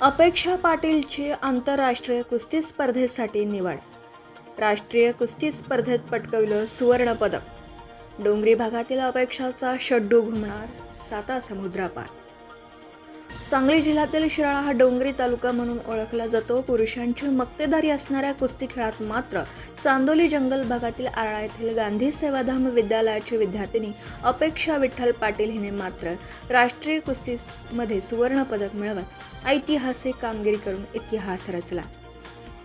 अपेक्षा पाटीलची आंतरराष्ट्रीय कुस्ती स्पर्धेसाठी निवड. राष्ट्रीय कुस्ती स्पर्धेत पटकवलं सुवर्णपदक. डोंगरी भागातील अपेक्षाचा शड्डू घुमणार साता समुद्रापार. सांगली जिल्ह्यातील शिराळा हा डोंगरी तालुका म्हणून ओळखला जातो. पुरुषांची मक्तेदारी असणाऱ्या कुस्ती खेळात मात्र चांदोली जंगल भागातील आराळा येथील गांधी सेवाधाम विद्यालयाची विद्यार्थिनी अपेक्षा विठ्ठल पाटील हिने मात्र राष्ट्रीय कुस्तीमध्ये सुवर्णपदक मिळवत ऐतिहासिक कामगिरी करून इतिहास रचला.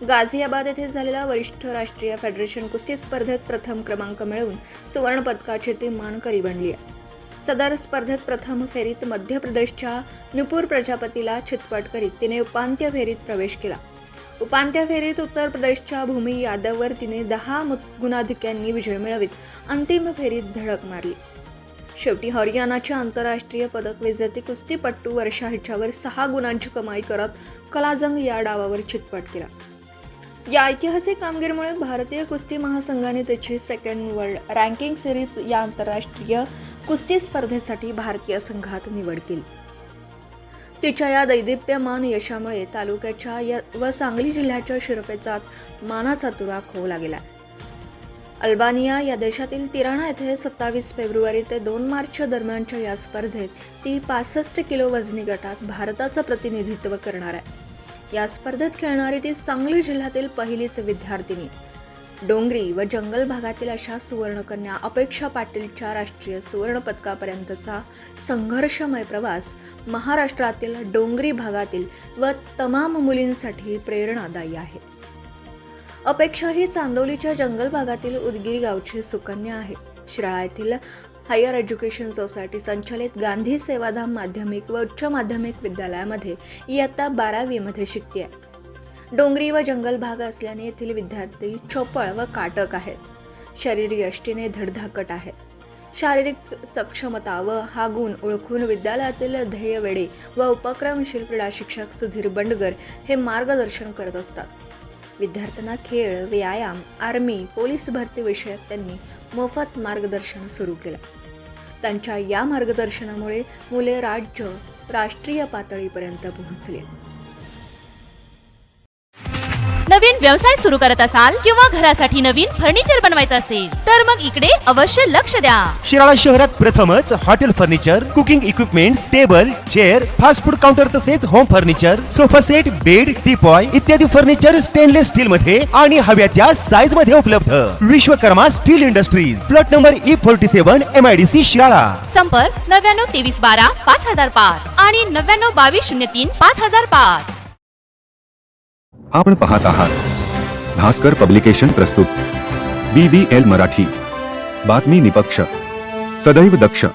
गाझियाबाद येथे झालेल्या वरिष्ठ राष्ट्रीय फेडरेशन कुस्ती स्पर्धेत प्रथम क्रमांक मिळवून सुवर्णपदकाची ती मानकरी बनली आहे. सदर स्पर्धेत प्रथम फेरीत मध्य प्रदेशच्या नुपूर प्रजापतीला चितपट करीत तिने उपांत्य फेरीत प्रवेश केला. उपांत्य फेरीत उत्तर प्रदेशच्या भूमी यादववर तिने 10 गुणाधिक्यांनी विजय मिळवित अंतिम फेरीत धडक मारली. शेवटी हरियाणाच्या आंतरराष्ट्रीय पदक विजेती कुस्तीपट्टू वर्षा हिच्यावर 6 गुणांची कमाई करत कलाजंग या डावावर चितपट केला. या ऐतिहासिक कामगिरीमुळे भारतीय कुस्ती महासंघाने त्याची सेकंड वर्ल्ड रँकिंग सिरीज या आंतरराष्ट्रीय कुस्ती स्पर्धेसाठी भारतीय संघात निवड केली. तिच्या या दैदिप्यमान यशामुळे तालुक्याच्या व सांगली जिल्ह्याच्या शिरपेचात मानाचा तुरा खोवला गेला. अल्बानिया या देशातील तिराणा येथे 27 फेब्रुवारी ते 2 मार्च दरम्यानच्या या स्पर्धेत ती 65 किलो वजनी गटात भारताचं प्रतिनिधित्व करणार आहे. या स्पर्धेत खेळणारी ती सांगली जिल्ह्यातील पहिलीच विद्यार्थिनी. डोंगरी व जंगल भागातील अशा सुवर्णकन्या अपेक्षा पाटीलच्या राष्ट्रीय सुवर्ण पदकापर्यंतचा संघर्षमय प्रवास महाराष्ट्रातील डोंगरी भागातील व तमाम मुलींसाठी प्रेरणादायी आहे. अपेक्षा ही चांदोलीच्या जंगल भागातील उदगीर गावची सुकन्या आहे. शिराळा येथील हायर एज्युकेशन सोसायटी संचालित गांधी सेवाधाम माध्यमिक व उच्च माध्यमिक विद्यालयामध्ये इयत्ता 12वी मध्ये शिकते आहे. डोंगरी व जंगल भाग असल्याने येथील विद्यार्थी चोपळ व काटक आहेत. शारीरिक यष्टीने धडधाकट आहेत. शारीरिक सक्षमता व हा गुण ओळखून विद्यालयातील ध्येयवेडे व उपक्रमशील क्रीडा शिक्षक सुधीर बंडगर हे मार्गदर्शन करत असतात. विद्यार्थ्यांना खेळ, व्यायाम, आर्मी, पोलीस भरती विषयात त्यांनी मोफत मार्गदर्शन सुरू केलं. त्यांच्या या मार्गदर्शनामुळे मुले राज्य, राष्ट्रीय पातळीपर्यंत पोहोचले. नवीन व्यवसाय सुरू करत असाल किंवा घरासाठी नवीन फर्निचर बनवायचं असेल तर मग इकडे अवश्य लक्ष द्या. शिराळा शहरात प्रथमच hotel furniture, cooking equipments, table, chair, fast food counter तसेच home furniture, sofa set, bed, teapoy इत्यादी फर्निचर स्टेनलेस स्टील मध्ये आणि हव्या त्या साईज मध्ये उपलब्ध. Vishwakarma steel industries, plot number E47, MIDC Shirala. संपर्क 99 23 12 5005 आणि 99 22 03 5005. आपण पाहत आहात भास्कर पब्लिकेशन प्रस्तुत BBL मराठी. बातमी निपक्ष, सदैव दक्ष.